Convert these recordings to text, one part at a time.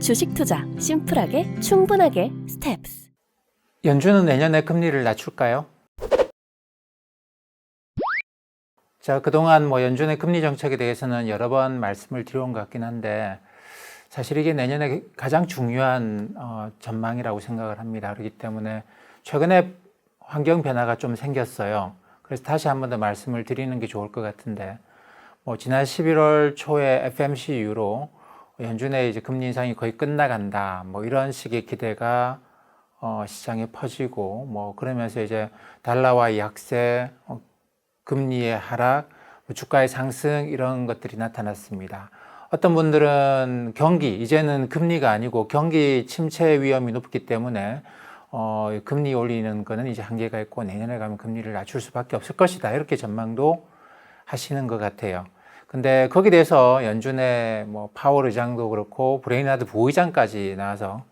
주식 투자 심플하게 충분하게 스텝스. 연준은 내년에 금리를 낮출까요? 자, 그동안 연준의 금리 정책에 대해서는 여러 번 말씀을 드려온 것 같긴 한데 사실 이게 내년에 가장 중요한 전망이라고 생각을 합니다. 그렇기 때문에 최근에 환경 변화가 좀 생겼어요. 그래서 다시 한 번 더 말씀을 드리는 게 좋을 것 같은데 지난 11월 초에 FMC 이후로 연준의 이제 금리 인상이 거의 끝나간다. 이런 식의 기대가 시장에 퍼지고 그러면서 이제 달러와 약세, 금리의 하락, 주가의 상승 이런 것들이 나타났습니다. 어떤 분들은 이제는 금리가 아니고 경기 침체 위험이 높기 때문에 금리 올리는 거는 이제 한계가 있고 내년에 가면 금리를 낮출 수밖에 없을 것이다. 이렇게 전망도 하시는 것 같아요. 근데 거기에 대해서 연준의 파월 의장도 그렇고 브레인하드 부의장까지 나와서,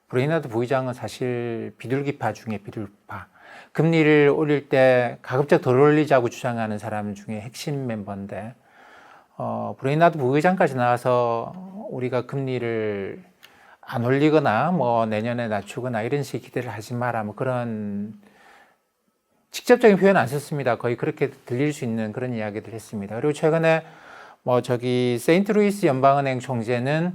브레인하드 부의장은 사실 비둘기파 중에 비둘기파, 금리를 올릴 때 가급적 덜 올리자고 주장하는 사람 중에 핵심 멤버인데 브레인하드 부의장까지 나와서 우리가 금리를 안 올리거나 내년에 낮추거나 이런 식의 기대를 하지 마라, 그런 직접적인 표현 안 썼습니다. 거의 그렇게 들릴 수 있는 그런 이야기들 했습니다. 그리고 최근에 세인트루이스 연방은행 총재는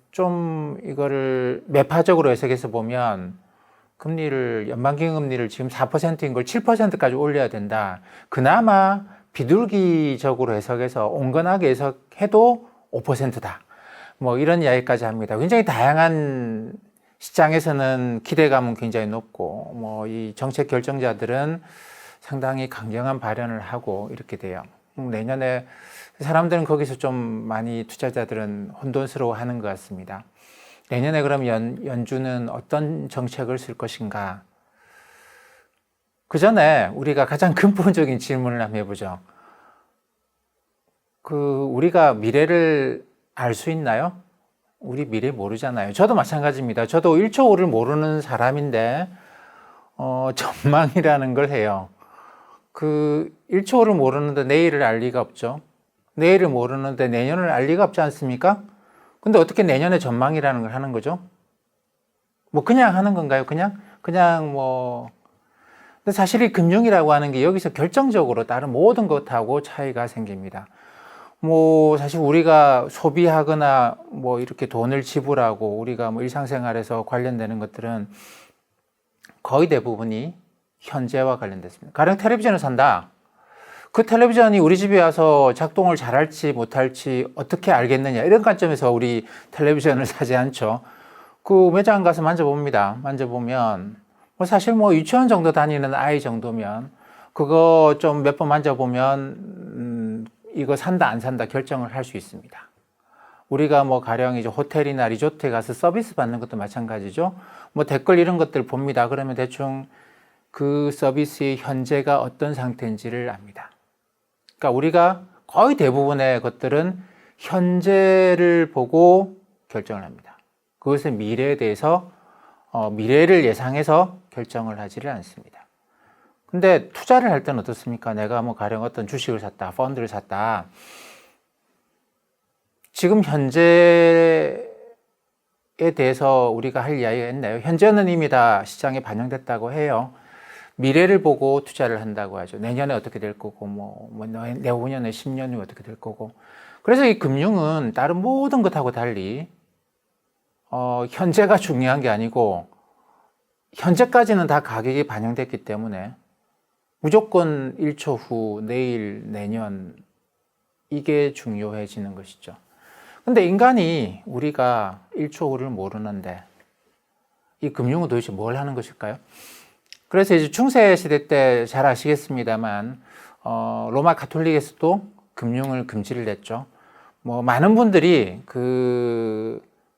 좀 이거를 매파적으로 해석해서 보면 연방기금리를 지금 4%인 걸 7%까지 올려야 된다. 그나마 비둘기적으로 해석해서 온건하게 해석해도 5%다. 이런 이야기까지 합니다. 굉장히 다양한 시장에서는 기대감은 굉장히 높고 이 정책 결정자들은 상당히 강경한 발언을 하고 이렇게 돼요. 내년에 사람들은 거기서 좀 많이 투자자들은 혼돈스러워하는 것 같습니다. 내년에 그럼 연준은 어떤 정책을 쓸 것인가? 그 전에 우리가 가장 근본적인 질문을 한번 해보죠. 우리가 미래를 알 수 있나요? 우리 미래 모르잖아요. 저도 마찬가지입니다. 저도 1초 후를 모르는 사람인데 전망이라는 걸 해요. 1초 후를 모르는데 내일을 알 리가 없죠. 내일을 모르는데 내년을 알 리가 없지 않습니까? 근데 어떻게 내년에 전망이라는 걸 하는 거죠? 그냥 하는 건가요? 그냥 근데 사실 이 금융이라고 하는 게 여기서 결정적으로 다른 모든 것하고 차이가 생깁니다. 사실 우리가 소비하거나 이렇게 돈을 지불하고 우리가 일상생활에서 관련되는 것들은 거의 대부분이 현재와 관련됐습니다. 가령 텔레비전을 산다. 그 텔레비전이 우리 집에 와서 작동을 잘할지 못할지 어떻게 알겠느냐, 이런 관점에서 우리 텔레비전을 사지 않죠. 매장 가서 만져봅니다. 만져보면 사실 유치원 정도 다니는 아이 정도면 그거 좀 몇 번 만져보면 이거 산다 안 산다 결정을 할 수 있습니다. 우리가 가령 이제 호텔이나 리조트에 가서 서비스 받는 것도 마찬가지죠. 댓글 이런 것들 봅니다. 그러면 대충 그 서비스의 현재가 어떤 상태인지를 압니다. 그러니까 우리가 거의 대부분의 것들은 현재를 보고 결정을 합니다. 그것은 미래에 대해서 미래를 예상해서 결정을 하지를 않습니다. 근데 투자를 할 때는 어떻습니까? 내가 가령 어떤 주식을 샀다, 펀드를 샀다. 지금 현재에 대해서 우리가 할 이야기가 있나요? 현재는 이미 다 시장에 반영됐다고 해요. 미래를 보고 투자를 한다고 하죠. 내년에 어떻게 될 거고, 내후년에 10년 후에 어떻게 될 거고. 그래서 이 금융은 다른 모든 것하고 달리, 현재가 중요한 게 아니고, 현재까지는 다 가격이 반영됐기 때문에, 무조건 1초 후, 내일, 내년, 이게 중요해지는 것이죠. 근데 인간이 우리가 1초 후를 모르는데, 이 금융은 도대체 뭘 하는 것일까요? 그래서 이제 중세 시대 때 잘 아시겠습니다만 로마 가톨릭에서도 금융을 금지를 했죠. 많은 분들이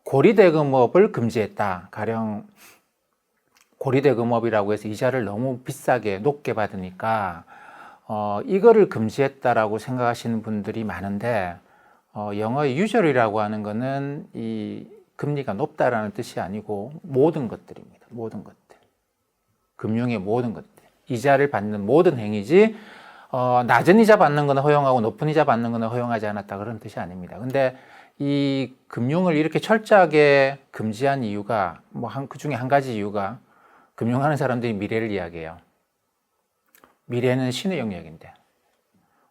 고리대금업을 금지했다. 가령 고리대금업이라고 해서 이자를 너무 비싸게 높게 받으니까 이거를 금지했다라고 생각하시는 분들이 많은데 영어의 usually라고 하는 거는 이 금리가 높다라는 뜻이 아니고 모든 것들입니다. 모든 것들. 금융의 모든 것들, 이자를 받는 모든 행위지 낮은 이자 받는 거는 허용하고 높은 이자 받는 거는 허용하지 않았다, 그런 뜻이 아닙니다. 근데 이 금융을 이렇게 철저하게 금지한 이유가 그 중에 한 가지 이유가 금융하는 사람들이 미래를 이야기해요. 미래는 신의 영역인데.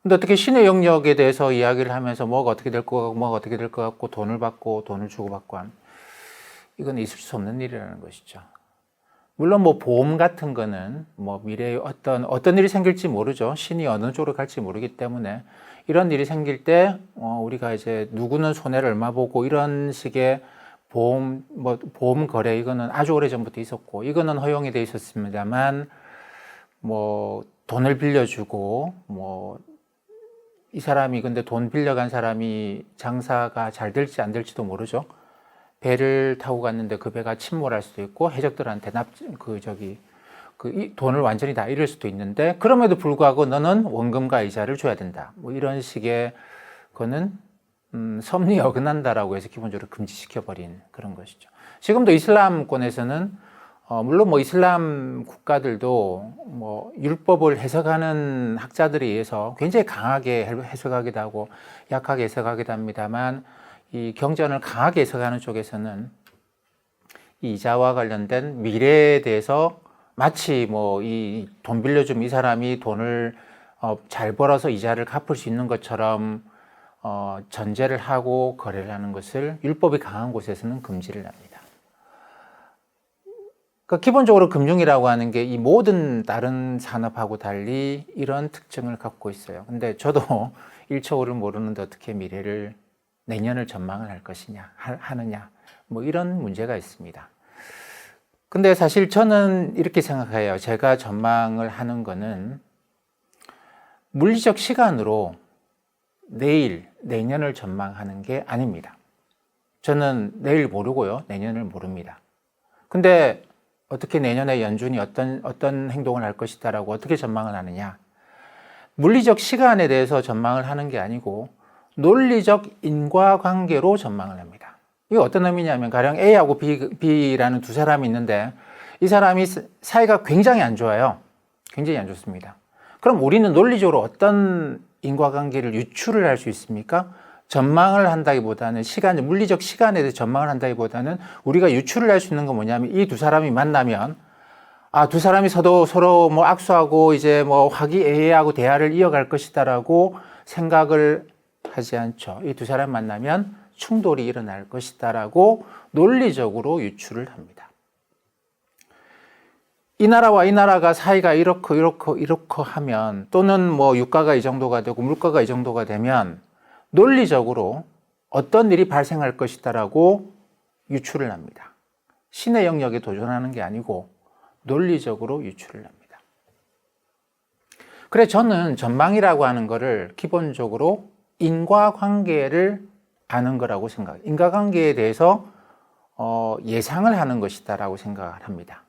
근데 어떻게 신의 영역에 대해서 이야기를 하면서 뭐가 어떻게 될 것 같고 뭐가 어떻게 될 것 같고 돈을 받고 돈을 주고받고 하는, 이건 있을 수 없는 일이라는 것이죠. 물론 뭐 보험 같은 거는 뭐 미래에 어떤 일이 생길지 모르죠. 신이 어느 쪽으로 갈지 모르기 때문에 이런 일이 생길 때 우리가 이제 누구는 손해를 얼마 보고 이런 식의 보험 거래, 이거는 아주 오래 전부터 있었고 이거는 허용이 돼 있었습니다만, 뭐 돈을 빌려주고 뭐 이 사람이 근데 돈 빌려간 사람이 장사가 잘 될지 안 될지도 모르죠. 배를 타고 갔는데 그 배가 침몰할 수도 있고 해적들한테 이 돈을 완전히 다 잃을 수도 있는데, 그럼에도 불구하고 너는 원금과 이자를 줘야 된다. 뭐 이런 식의 거는 섭리에 어긋난다라고 해서 기본적으로 금지시켜버린 그런 것이죠. 지금도 이슬람권에서는 물론 뭐 이슬람 국가들도 뭐 율법을 해석하는 학자들에 의해서 굉장히 강하게 해석하기도 하고 약하게 해석하기도 합니다만, 이 경전을 강하게 해석하는 쪽에서는 이 이자와 관련된 미래에 대해서 마치 뭐 이 돈 빌려주면 이 사람이 돈을 잘 벌어서 이자를 갚을 수 있는 것처럼 전제를 하고 거래를 하는 것을 율법이 강한 곳에서는 금지를 합니다. 그러니까 기본적으로 금융이라고 하는 게 이 모든 다른 산업하고 달리 이런 특징을 갖고 있어요. 근데 저도 1초를 모르는데 어떻게 미래를, 내년을 전망을 할 것이냐, 하느냐, 뭐 이런 문제가 있습니다. 근데 사실 저는 이렇게 생각해요. 제가 전망을 하는 거는 물리적 시간으로 내년을 전망하는 게 아닙니다. 저는 내일 모르고요, 내년을 모릅니다. 근데 어떻게 내년에 연준이 어떤 행동을 할 것이다라고 어떻게 전망을 하느냐? 물리적 시간에 대해서 전망을 하는 게 아니고 논리적 인과관계로 전망을 합니다. 이게 어떤 의미냐면, 가령 A하고 B라는 두 사람이 있는데 이 사람이 사이가 굉장히 안 좋아요. 굉장히 안 좋습니다. 그럼 우리는 논리적으로 어떤 인과관계를 유추를 할 수 있습니까? 전망을 한다기보다는 물리적 시간에 대해서 전망을 한다기보다는 우리가 유추를 할 수 있는 건 뭐냐면, 이 두 사람이 만나면 두 사람이 서로 뭐 악수하고 이제 뭐 화기애애하고 대화를 이어갈 것이다라고 생각을 하지 않죠. 이 두 사람 만나면 충돌이 일어날 것이다라고 논리적으로 유추를 합니다. 이 나라와 이 나라가 사이가 이렇고 하면, 또는 뭐 유가가 이 정도가 되고 물가가 이 정도가 되면 논리적으로 어떤 일이 발생할 것이다라고 유추를 합니다. 신의 영역에 도전하는 게 아니고 논리적으로 유추를 합니다. 그래, 저는 전망이라고 하는 거를 기본적으로 인과관계를 아는 거라고 생각해요. 인과관계에 대해서 예상을 하는 것이다라고 생각을 합니다.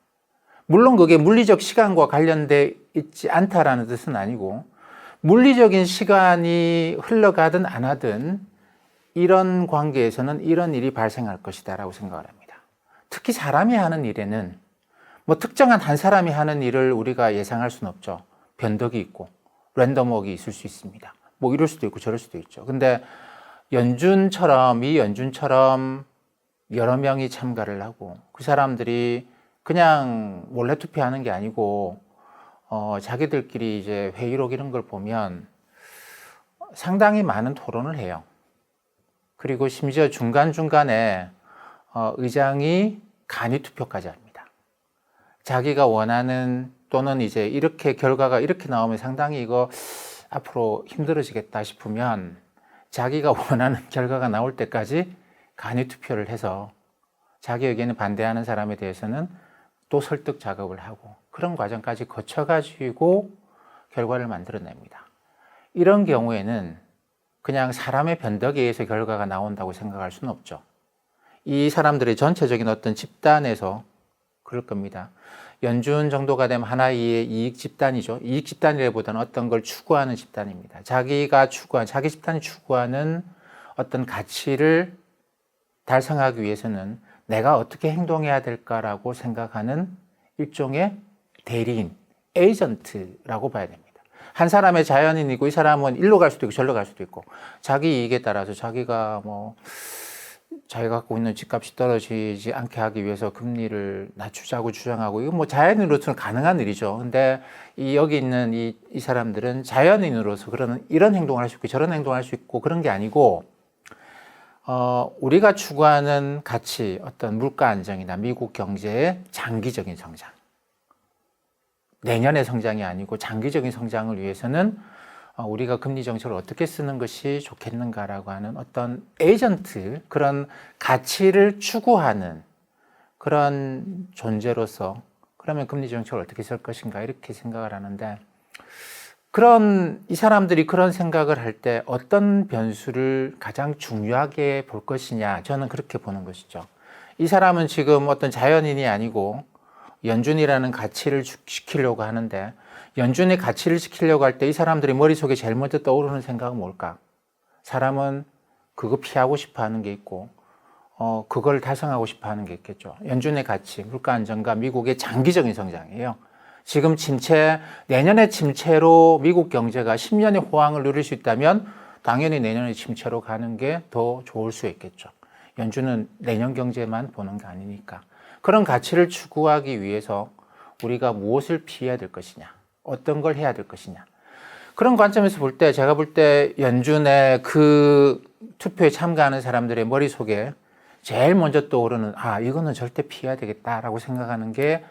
물론 그게 물리적 시간과 관련돼 있지 않다라는 뜻은 아니고, 물리적인 시간이 흘러가든 안 하든 이런 관계에서는 이런 일이 발생할 것이다라고 생각을 합니다. 특히 사람이 하는 일에는 뭐 특정한 한 사람이 하는 일을 우리가 예상할 수는 없죠. 변덕이 있고 랜덤워크가 있을 수 있습니다. 뭐 이럴 수도 있고 저럴 수도 있죠. 근데 이 연준처럼 여러 명이 참가를 하고 그 사람들이 그냥 몰래 투표하는 게 아니고 자기들끼리 이제 회의록 이런 걸 보면 상당히 많은 토론을 해요. 그리고 심지어 중간중간에 의장이 간이 투표까지 합니다. 자기가 원하는, 또는 이제 이렇게 결과가 이렇게 나오면 상당히 이거 앞으로 힘들어지겠다 싶으면 자기가 원하는 결과가 나올 때까지 간이 투표를 해서 자기 의견에 반대하는 사람에 대해서는 또 설득 작업을 하고 그런 과정까지 거쳐가지고 결과를 만들어냅니다. 이런 경우에는 그냥 사람의 변덕에 의해서 결과가 나온다고 생각할 수는 없죠. 이 사람들의 전체적인 어떤 집단에서 그럴 겁니다. 연준 정도가 되면 하나의 이익 집단이죠. 이익 집단이라기보다는 어떤 걸 추구하는 집단입니다. 자기 집단이 추구하는 어떤 가치를 달성하기 위해서는 내가 어떻게 행동해야 될까라고 생각하는 일종의 대리인, 에이전트라고 봐야 됩니다. 한 사람의 자연인이고 이 사람은 일로 갈 수도 있고 절로 갈 수도 있고 자기 이익에 따라서 자기가 자기가 갖고 있는 집값이 떨어지지 않게 하기 위해서 금리를 낮추자고 주장하고 이거 자연인으로서는 가능한 일이죠. 근데 여기 있는 이 사람들은 자연인으로서 이런 행동을 할 수 있고 저런 행동을 할 수 있고 그런 게 아니고 우리가 추구하는 가치, 어떤 물가 안정이나 미국 경제의 장기적인 성장. 내년의 성장이 아니고 장기적인 성장을 위해서는 우리가 금리 정책을 어떻게 쓰는 것이 좋겠는가라고 하는 어떤 에이전트, 그런 가치를 추구하는 그런 존재로서 그러면 금리 정책을 어떻게 쓸 것인가 이렇게 생각을 하는데 이 사람들이 그런 생각을 할 때 어떤 변수를 가장 중요하게 볼 것이냐 저는 그렇게 보는 것이죠. 이 사람은 지금 어떤 자연인이 아니고 연준이라는 가치를 지키려고 하는데 연준의 가치를 지키려고 할 때 이 사람들이 머릿속에 제일 먼저 떠오르는 생각은 뭘까? 사람은 그거 피하고 싶어 하는 게 있고 그걸 달성하고 싶어 하는 게 있겠죠. 연준의 가치, 물가 안정과 미국의 장기적인 성장이에요. 지금 내년의 침체로 미국 경제가 10년의 호황을 누릴 수 있다면 당연히 내년의 침체로 가는 게 더 좋을 수 있겠죠. 연준은 내년 경제만 보는 게 아니니까. 그런 가치를 추구하기 위해서 우리가 무엇을 피해야 될 것이냐, 어떤 걸 해야 될 것이냐. 그런 관점에서 볼 때 제가 볼 때 연준의 그 투표에 참가하는 사람들의 머릿속에 제일 먼저 떠오르는 이거는 절대 피해야 되겠다라고 생각하는 게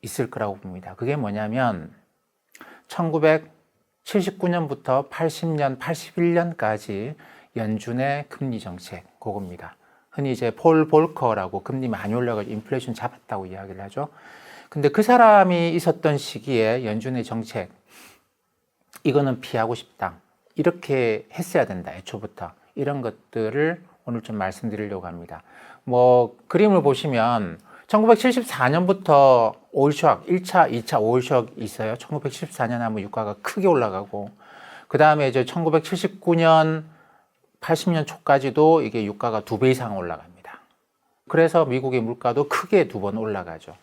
있을 거라고 봅니다. 그게 뭐냐면 1979년부터 80년, 81년까지 연준의 금리 정책 그겁니다. 흔히 이제 폴 볼커라고 금리 많이 올라가지고 인플레이션 잡았다고 이야기를 하죠. 근데 그 사람이 있었던 시기에 연준의 정책 이거는 피하고 싶다. 이렇게 했어야 된다. 애초부터. 이런 것들을 오늘 좀 말씀드리려고 합니다. 그림을 보시면 1974년부터 오일 쇼크, 1차, 2차 오일 쇼크 있어요. 1974년 하면 유가가 크게 올라가고 그 다음에 이제 1979년, 80년 초까지도 이게 유가가 2배 이상 올라갑니다. 그래서 미국의 물가도 크게 2번 올라가죠.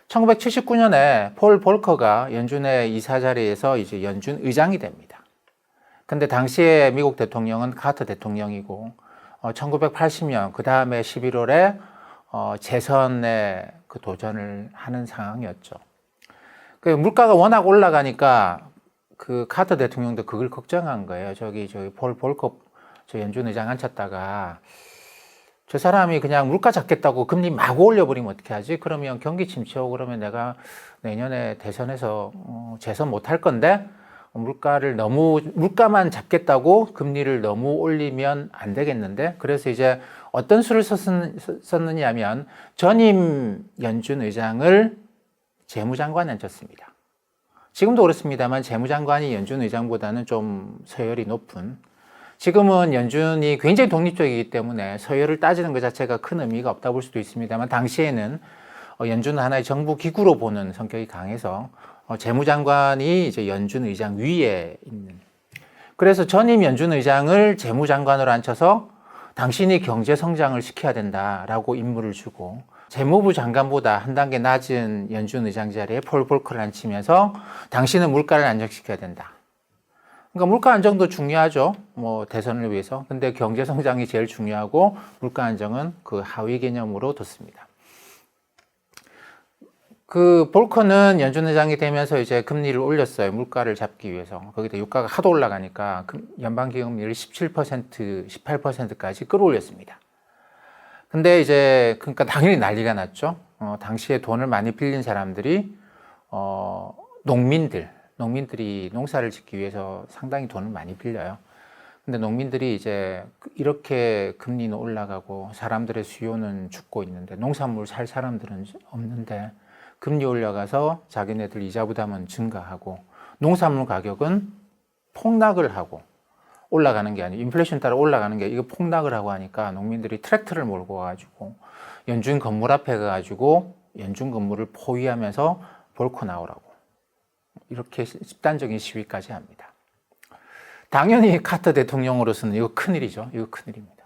1979년에 폴 볼커가 연준의 이사 자리에서 이제 연준 의장이 됩니다. 근데 당시에 미국 대통령은 카터 대통령이고 1980년 그 다음에 11월에 재선에 그 도전을 하는 상황이었죠. 그 물가가 워낙 올라가니까 그 카터 대통령도 그걸 걱정한 거예요. 저기 폴 볼커 저 연준 의장 앉혔다가 저 사람이 그냥 물가 잡겠다고 금리 마구 올려버리면 어떻게 하지? 그러면 경기 침체 오고 그러면 내가 내년에 대선에서 재선 못 할 건데 물가만 잡겠다고 금리를 너무 올리면 안 되겠는데? 그래서 이제 어떤 수를 썼느냐 하면 전임 연준 의장을 재무장관에 앉혔습니다. 지금도 그렇습니다만 재무장관이 연준 의장보다는 좀 서열이 높은, 지금은 연준이 굉장히 독립적이기 때문에 서열을 따지는 것 자체가 큰 의미가 없다 볼 수도 있습니다만 당시에는 연준은 하나의 정부 기구로 보는 성격이 강해서 재무장관이 이제 연준 의장 위에 있는, 그래서 전임 연준 의장을 재무장관으로 앉혀서 당신이 경제 성장을 시켜야 된다라고 임무를 주고 재무부 장관보다 한 단계 낮은 연준 의장 자리에 폴 볼커를 앉히면서 당신은 물가를 안정시켜야 된다. 그러니까 물가 안정도 중요하죠. 대선을 위해서. 근데 경제 성장이 제일 중요하고 물가 안정은 그 하위 개념으로 뒀습니다. 그 볼커는 연준 의장이 되면서 이제 금리를 올렸어요. 물가를 잡기 위해서. 거기다 유가가 하도 올라가니까 연방기금리를 17%, 18%까지 끌어올렸습니다. 근데 이제 그러니까 당연히 난리가 났죠. 당시에 돈을 많이 빌린 사람들이 농민들이 농사를 짓기 위해서 상당히 돈을 많이 빌려요. 근데 농민들이 이제 이렇게 금리는 올라가고 사람들의 수요는 죽고 있는데 농산물 살 사람들은 없는데 금리 올라가서 자기네들 이자 부담은 증가하고 농산물 가격은 폭락을 하고 올라가는 게 아니고 인플레이션 따라 올라가는 게 이거 폭락을 하고 하니까 농민들이 트랙터를 몰고 와가지고 연준 건물 앞에 가가지고 연준 건물을 포위하면서 볼커 나오라고 이렇게 집단적인 시위까지 합니다. 당연히 카터 대통령으로서는 이거 큰일이죠. 이거 큰일입니다.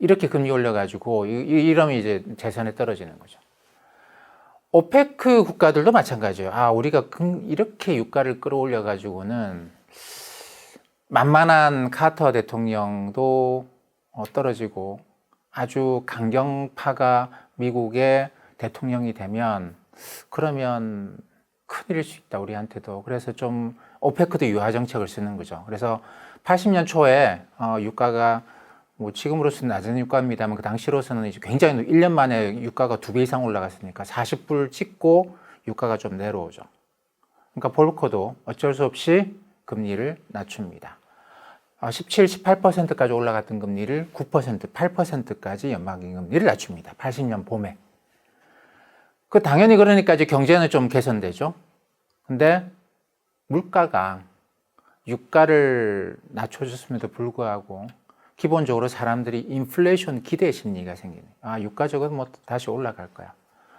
이렇게 금리 올려가지고 이러면 이제 재선에 떨어지는 거죠. 오페크 국가들도 마찬가지예요. 우리가 이렇게 유가를 끌어올려 가지고는 만만한 카터 대통령도 떨어지고 아주 강경파가 미국의 대통령이 되면 그러면 큰일일 수 있다, 우리한테도. 그래서 좀 오페크도 유화 정책을 쓰는 거죠. 그래서 80년 초에 유가가 뭐 지금으로서는 낮은 유가입니다만 그 당시로서는 이제 굉장히 1년 만에 유가가 2배 이상 올라갔으니까 40불 찍고 유가가 좀 내려오죠. 그러니까 볼커도 어쩔 수 없이 금리를 낮춥니다. 17, 18%까지 올라갔던 금리를 9%, 8%까지 연방기 금리를 낮춥니다. 80년 봄에. 당연히 그러니까 이제 경제는 좀 개선되죠. 근데 물가가 유가를 낮춰줬음에도 불구하고 기본적으로 사람들이 인플레이션 기대 심리가 생기네. 유가 저거 뭐 다시 올라갈 거야.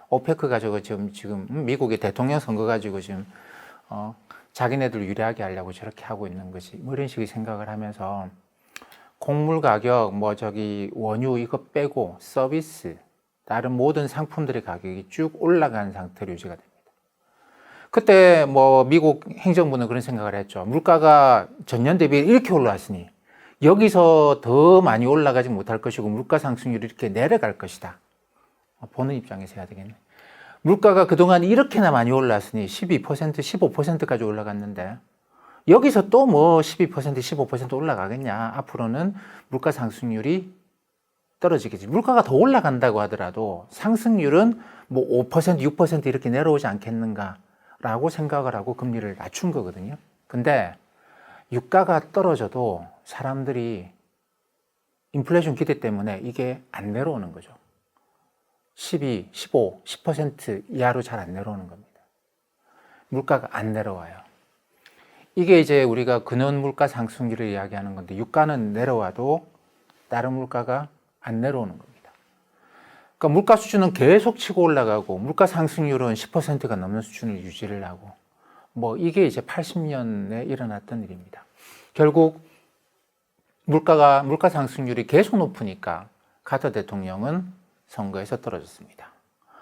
오페크가 저거 지금 미국의 대통령 선거 가지고 지금 자기네들 유리하게 하려고 저렇게 하고 있는 거지. 뭐 이런 식의 생각을 하면서 곡물 가격, 원유 이거 빼고 서비스, 다른 모든 상품들의 가격이 쭉 올라간 상태로 유지가 됩니다. 그때 미국 행정부는 그런 생각을 했죠. 물가가 전년 대비 이렇게 올라왔으니 여기서 더 많이 올라가지 못할 것이고 물가 상승률이 이렇게 내려갈 것이다. 보는 입장에서 해야 되겠네. 물가가 그동안 이렇게나 많이 올랐으니 12%, 15%까지 올라갔는데 여기서 또 12%, 15% 올라가겠냐. 앞으로는 물가 상승률이 떨어지겠지. 물가가 더 올라간다고 하더라도 상승률은 5%, 6% 이렇게 내려오지 않겠는가라고 생각을 하고 금리를 낮춘 거거든요. 근데 유가가 떨어져도 사람들이 인플레이션 기대 때문에 이게 안 내려오는 거죠. 12, 15, 10% 이하로 잘 안 내려오는 겁니다. 물가가 안 내려와요. 이게 이제 우리가 근원 물가 상승률을 이야기하는 건데 유가는 내려와도 다른 물가가 안 내려오는 겁니다. 그러니까 물가 수준은 계속 치고 올라가고 물가 상승률은 10%가 넘는 수준을 유지를 하고 이게 이제 80년에 일어났던 일입니다. 결국 물가 상승률이 계속 높으니까 카터 대통령은 선거에서 떨어졌습니다.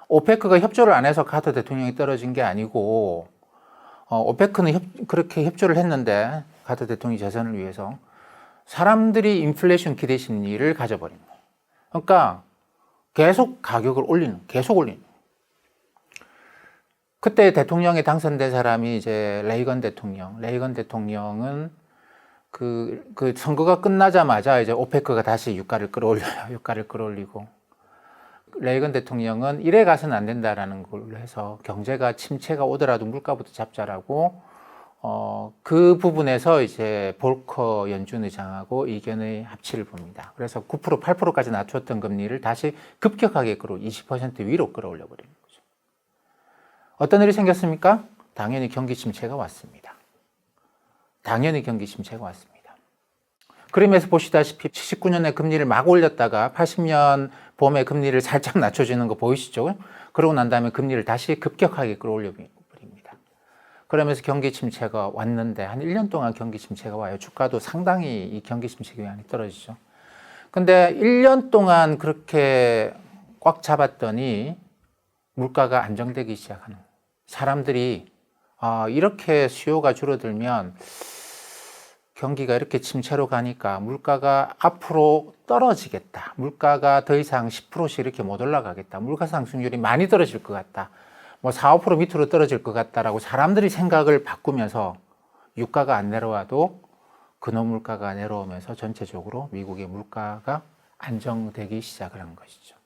오페크가 협조를 안 해서 카터 대통령이 떨어진 게 아니고 오페크는 그렇게 협조를 했는데 카터 대통령이 재선을 위해서 사람들이 인플레이션 기대 심리를 가져버린 거예요. 그러니까 계속 가격을 계속 올리는. 그때 대통령에 당선된 사람이 이제 레이건 대통령은 그 선거가 끝나자마자 이제 오페크가 다시 유가를 끌어올려요. 유가를 끌어올리고. 레이건 대통령은 이래 가서는 안 된다라는 걸로 해서 경제가 침체가 오더라도 물가부터 잡자라고 그 부분에서 이제 볼커 연준 의장하고 의견의 합치를 봅니다. 그래서 9%, 8%까지 낮췄던 금리를 다시 급격하게 20% 위로 끌어올려 버리는 거죠. 어떤 일이 생겼습니까? 당연히 경기 침체가 왔습니다. 그림에서 보시다시피 79년에 금리를 막 올렸다가 80년 봄에 금리를 살짝 낮춰주는 거 보이시죠? 그러고 난 다음에 금리를 다시 급격하게 끌어올려 버립니다. 그러면서 경기 침체가 왔는데 한 1년 동안 경기 침체가 와요. 주가도 상당히 이 경기 침체 영향이 떨어지죠. 근데 1년 동안 그렇게 꽉 잡았더니 물가가 안정되기 시작하는 거예요. 사람들이 이렇게 수요가 줄어들면 경기가 이렇게 침체로 가니까 물가가 앞으로 떨어지겠다. 물가가 더 이상 10%씩 이렇게 못 올라가겠다. 물가 상승률이 많이 떨어질 것 같다. 4, 5% 밑으로 떨어질 것 같다라고 사람들이 생각을 바꾸면서 유가가 안 내려와도 근원 물가가 내려오면서 전체적으로 미국의 물가가 안정되기 시작을 한 것이죠.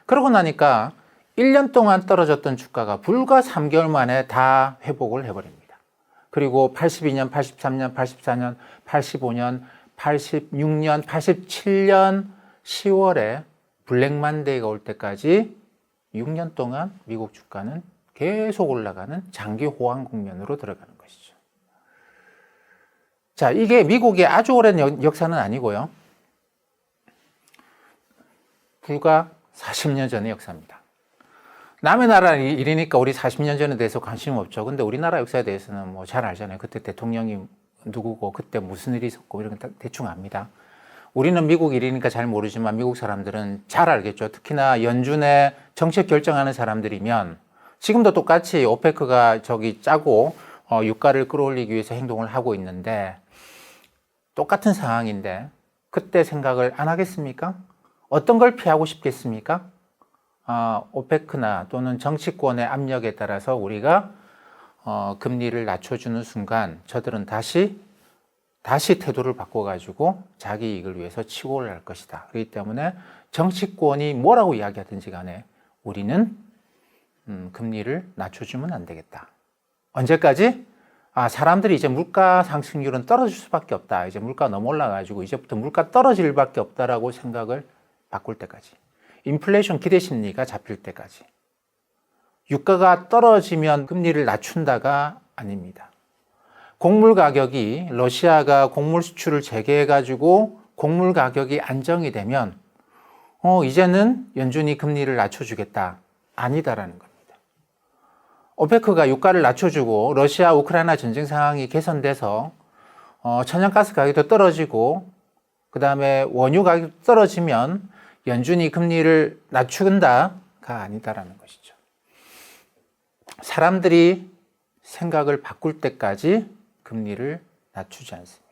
그러고 나니까 1년 동안 떨어졌던 주가가 불과 3개월 만에 다 회복을 해버립니다. 그리고 82년, 83년, 84년, 85년, 86년, 87년 10월에 블랙만데이가 올 때까지 6년 동안 미국 주가는 계속 올라가는 장기 호황 국면으로 들어가는 것이죠. 자, 이게 미국의 아주 오랜 역사는 아니고요. 불과 40년 전의 역사입니다. 남의 나라 일이니까 우리 40년 전에 대해서 관심 없죠. 근데 우리나라 역사에 대해서는 잘 알잖아요. 그때 대통령이 누구고 그때 무슨 일이 있었고 이런 거 대충 압니다. 우리는 미국 일이니까 잘 모르지만 미국 사람들은 잘 알겠죠. 특히나 연준의 정책 결정하는 사람들이면 지금도 똑같이 오페크가 저기 짜고 유가를 끌어올리기 위해서 행동을 하고 있는데 똑같은 상황인데 그때 생각을 안 하겠습니까? 어떤 걸 피하고 싶겠습니까? 오페크나 또는 정치권의 압력에 따라서 우리가 금리를 낮춰주는 순간 저들은 다시 태도를 바꿔가지고 자기 이익을 위해서 치고 올라갈 것이다. 그렇기 때문에 정치권이 뭐라고 이야기하든지 간에 우리는 금리를 낮춰주면 안 되겠다. 언제까지? 사람들이 이제 물가 상승률은 떨어질 수밖에 없다. 이제 물가 너무 올라가지고 이제부터 물가 떨어질 밖에 없다라고 생각을 바꿀 때까지. 인플레이션 기대 심리가 잡힐 때까지. 유가가 떨어지면 금리를 낮춘다가 아닙니다. 곡물 가격이 러시아가 곡물 수출을 재개해가지고 곡물 가격이 안정이 되면 이제는 연준이 금리를 낮춰주겠다. 아니다라는 겁니다. 오페크가 유가를 낮춰주고 러시아 우크라이나 전쟁 상황이 개선돼서 천연가스 가격도 떨어지고 그 다음에 원유 가격도 떨어지면 연준이 금리를 낮춘다가 아니다라는 것이죠. 사람들이 생각을 바꿀 때까지 금리를 낮추지 않습니다.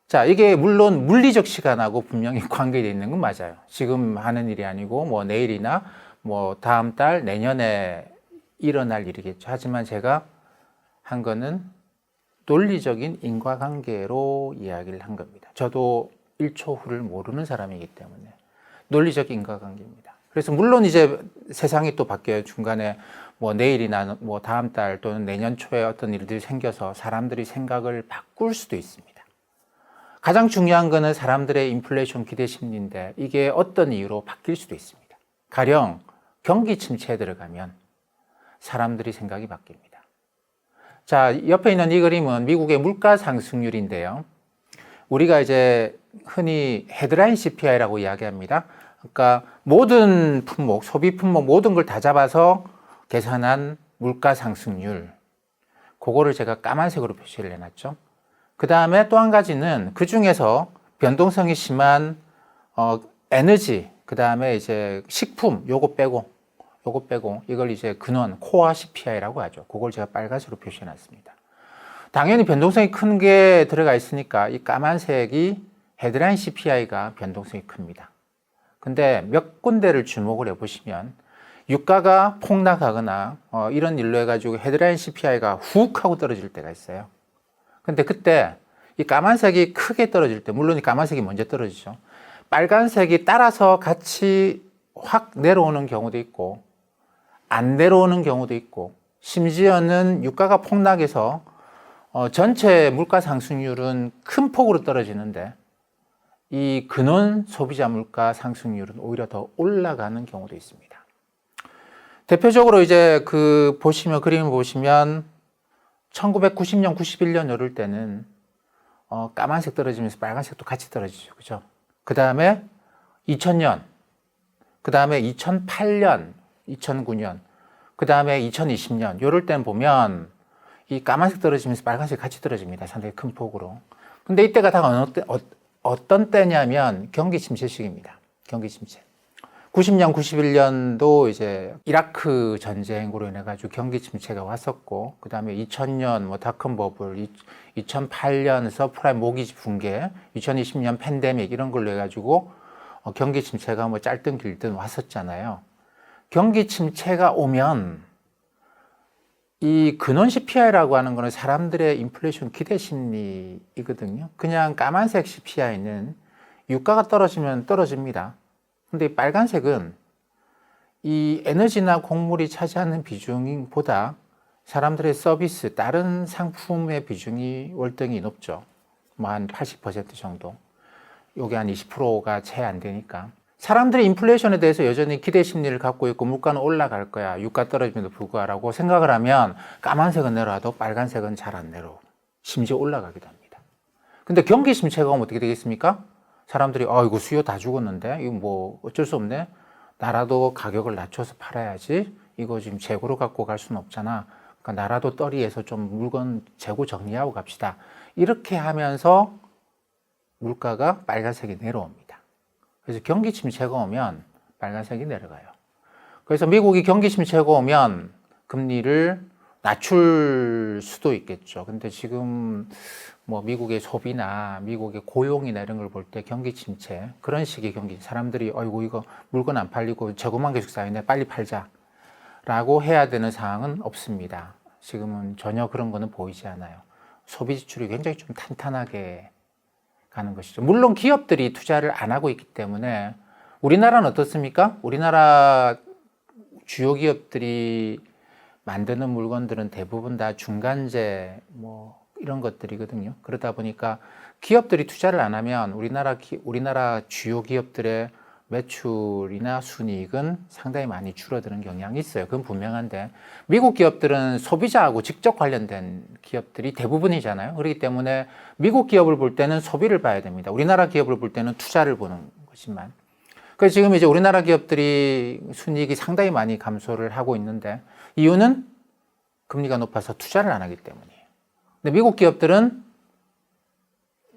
자, 이게 물론 물리적 시간하고 분명히 관계되어 있는 건 맞아요. 지금 하는 일이 아니고 뭐 내일이나 뭐 다음 달, 내년에 일어날 일이겠죠. 하지만 제가 한 거는 논리적인 인과관계로 이야기를 한 겁니다. 저도 1초 후를 모르는 사람이기 때문에 논리적 인과관계입니다. 그래서 물론 이제 세상이 또 바뀌어요. 중간에 뭐 내일이나 뭐 다음 달 또는 내년 초에 어떤 일들이 생겨서 사람들이 생각을 바꿀 수도 있습니다. 가장 중요한 거는 사람들의 인플레이션 기대 심리인데 이게 어떤 이유로 바뀔 수도 있습니다. 가령 경기 침체에 들어가면 사람들이 생각이 바뀝니다. 자, 옆에 있는 이 그림은 미국의 물가 상승률인데요. 우리가 이제 흔히 헤드라인 CPI라고 이야기합니다. 그러니까 모든 품목, 소비 품목 모든 걸 다 잡아서 계산한 물가 상승률. 그거를 제가 까만색으로 표시를 해놨죠. 그 다음에 또 한 가지는 그 중에서 변동성이 심한 에너지, 그 다음에 이제 식품, 요거 빼고 이걸 이제 근원, 코어 CPI라고 하죠. 그걸 제가 빨간색으로 표시해 놨습니다. 당연히 변동성이 큰 게 들어가 있으니까 이 까만색이 헤드라인 CPI가 변동성이 큽니다. 근데 몇 군데를 주목을 해보시면 유가가 폭락하거나 이런 일로 해가지고 헤드라인 CPI가 훅 하고 떨어질 때가 있어요. 근데 그때 이 까만색이 크게 떨어질 때, 물론 이 까만색이 먼저 떨어지죠. 빨간색이 따라서 같이 확 내려오는 경우도 있고 안 내려오는 경우도 있고 심지어는 유가가 폭락해서 전체 물가 상승률은 큰 폭으로 떨어지는데 이 근원 소비자 물가 상승률은 오히려 더 올라가는 경우도 있습니다. 대표적으로 이제 그림을 보시면 1990년, 91년 이럴 때는 까만색 떨어지면서 빨간색도 같이 떨어지죠. 그죠? 그 다음에 2000년, 그 다음에 2008년, 2009년, 그 다음에 2020년, 요럴 때는 보면 이 까만색 떨어지면서 빨간색 같이 떨어집니다. 상당히 큰 폭으로. 근데 이때가 다 어떤 때냐면 경기 침체 시기입니다. 경기 침체. 90년, 91년도 이제 이라크 전쟁으로 인해가지고 경기 침체가 왔었고, 그 다음에 2000년 뭐 닷컴 버블, 2008년 서프라임 모기지 붕괴, 2020년 팬데믹 이런 걸로 해가지고 경기 침체가 뭐 짧든 길든 왔었잖아요. 경기 침체가 오면 이 근원 CPI라고 하는 거는 사람들의 인플레이션 기대 심리이거든요. 그냥 까만색 CPI는 유가가 떨어지면 떨어집니다. 근데 이 빨간색은 이 에너지나 곡물이 차지하는 비중보다 사람들의 서비스, 다른 상품의 비중이 월등히 높죠. 뭐 한 80% 정도. 요게 한 20%가 채 안 되니까. 사람들이 인플레이션에 대해서 여전히 기대 심리를 갖고 있고 물가는 올라갈 거야. 유가 떨어짐에도 불구하고 생각을 하면 까만색은 내려와도 빨간색은 잘 안 내려오고 심지어 올라가기도 합니다. 근데 경기 침체가 오면 어떻게 되겠습니까? 사람들이 이거 수요 다 죽었는데 이거 뭐 어쩔 수 없네. 나라도 가격을 낮춰서 팔아야지. 이거 지금 재고로 갖고 갈 수는 없잖아. 그러니까 나라도 떨이해서 좀 물건 재고 정리하고 갑시다. 이렇게 하면서 물가가 빨간색이 내려옵니다. 그래서 경기 침체가 오면 빨간색이 내려가요. 그래서 미국이 경기 침체가 오면 금리를 낮출 수도 있겠죠. 근데 지금 뭐 미국의 소비나 미국의 고용이나 이런 걸 볼 때 경기 침체, 그런 식의 경기, 사람들이 어이구 이거 물건 안 팔리고 재고만 계속 쌓이네, 빨리 팔자라고 해야 되는 상황은 없습니다. 지금은 전혀 그런 거는 보이지 않아요. 소비 지출이 굉장히 좀 탄탄하게 가는 것이죠. 물론 기업들이 투자를 안 하고 있기 때문에, 우리나라는 어떻습니까? 우리나라 주요 기업들이 만드는 물건들은 대부분 다 중간재 뭐 이런 것들이거든요. 그러다 보니까 기업들이 투자를 안 하면 우리나라 주요 기업들의 매출이나 순이익은 상당히 많이 줄어드는 경향이 있어요. 그건 분명한데, 미국 기업들은 소비자하고 직접 관련된 기업들이 대부분이잖아요. 그렇기 때문에 미국 기업을 볼 때는 소비를 봐야 됩니다. 우리나라 기업을 볼 때는 투자를 보는 것이만. 그래서 지금 이제 우리나라 기업들이 순이익이 상당히 많이 감소를 하고 있는데, 이유는 금리가 높아서 투자를 안 하기 때문이에요. 근데 미국 기업들은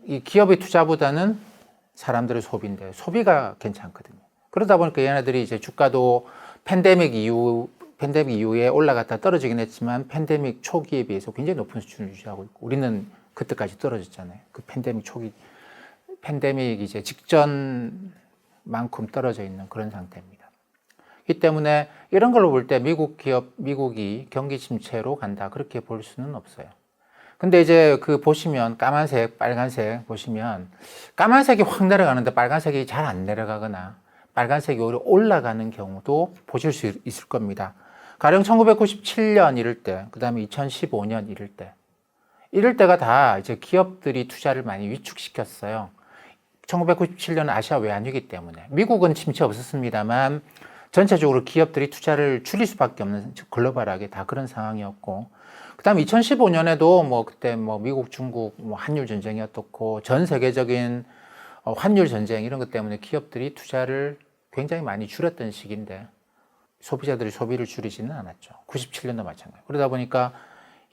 이 기업의 투자보다는 사람들의 소비인데, 소비가 괜찮거든요. 그러다 보니까 얘네들이 이제 주가도 팬데믹 이후에 올라갔다 떨어지긴 했지만, 팬데믹 초기에 비해서 굉장히 높은 수준을 유지하고 있고, 우리는 그때까지 떨어졌잖아요. 그 팬데믹 이제 직전만큼 떨어져 있는 그런 상태입니다. 이 때문에 이런 걸로 볼 때 미국이 경기 침체로 간다, 그렇게 볼 수는 없어요. 근데 이제 그 보시면 까만색, 빨간색 보시면, 까만색이 확 내려가는데 빨간색이 잘 안 내려가거나 빨간색이 오히려 올라가는 경우도 보실 수 있을 겁니다. 가령 1997년 이럴 때, 그 다음에 2015년 이럴 때가 다 이제 기업들이 투자를 많이 위축시켰어요. 1997년은 아시아 외환위기 때문에, 미국은 침체 없었습니다만 전체적으로 기업들이 투자를 줄일 수밖에 없는, 글로벌하게 다 그런 상황이었고, 그 다음에 2015년에도 뭐 그때 뭐 미국, 중국, 뭐 한일 전쟁이었고, 전 세계적인 환율 전쟁 이런 것 때문에 기업들이 투자를 굉장히 많이 줄였던 시기인데, 소비자들이 소비를 줄이지는 않았죠. 97년도 마찬가지. 그러다 보니까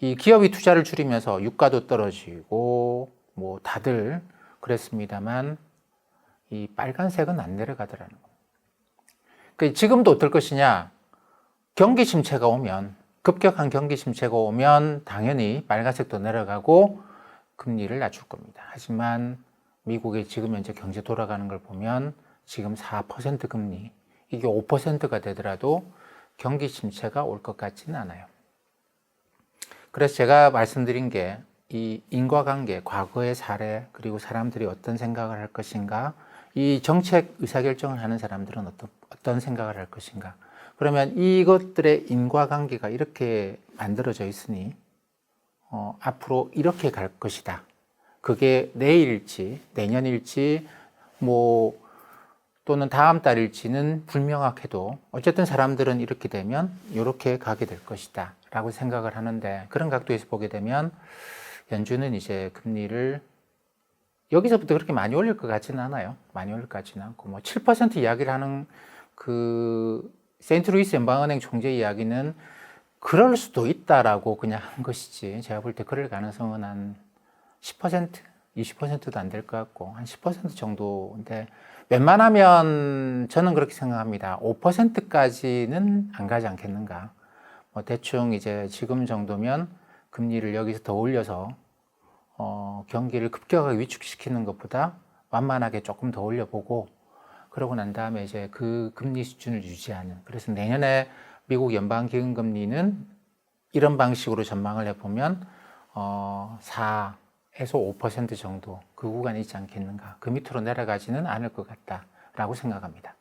이 기업이 투자를 줄이면서 유가도 떨어지고 뭐 다들 그랬습니다만, 이 빨간색은 안 내려가더라는 거예요. 그러니까 지금도 어떨 것이냐? 경기 침체가 오면, 급격한 경기 침체가 오면 당연히 빨간색도 내려가고 금리를 낮출 겁니다. 하지만 미국의 지금 현재 경제 돌아가는 걸 보면 지금 4% 금리, 이게 5%가 되더라도 경기 침체가 올 것 같지는 않아요. 그래서 제가 말씀드린 게, 이 인과관계, 과거의 사례, 그리고 사람들이 어떤 생각을 할 것인가, 이 정책 의사결정을 하는 사람들은 어떤 생각을 할 것인가. 그러면 이것들의 인과관계가 이렇게 만들어져 있으니 앞으로 이렇게 갈 것이다. 그게 내일일지 내년일지 뭐 또는 다음 달일지는 불명확해도 어쨌든 사람들은 이렇게 되면 이렇게 가게 될 것이다 라고 생각을 하는데, 그런 각도에서 보게 되면 연준은 이제 금리를 여기서부터 그렇게 많이 올릴 것 같지는 않아요. 많이 올릴 것 같지는 않고, 뭐 7% 이야기를 하는 그 세인트루이스 연방은행 총재 이야기는 그럴 수도 있다라고 그냥 한 것이지, 제가 볼 때 그럴 가능성은 한 10%, 20%도 안 될 것 같고, 한 10% 정도인데, 웬만하면 저는 그렇게 생각합니다. 5%까지는 안 가지 않겠는가. 뭐 대충 이제 지금 정도면 금리를 여기서 더 올려서 경기를 급격하게 위축시키는 것보다 완만하게 조금 더 올려보고, 그러고 난 다음에 이제 그 금리 수준을 유지하는, 그래서 내년에 미국 연방기금금리는 이런 방식으로 전망을 해보면 4에서 5% 정도 그 구간에 있지 않겠는가. 그 밑으로 내려가지는 않을 것 같다라고 생각합니다.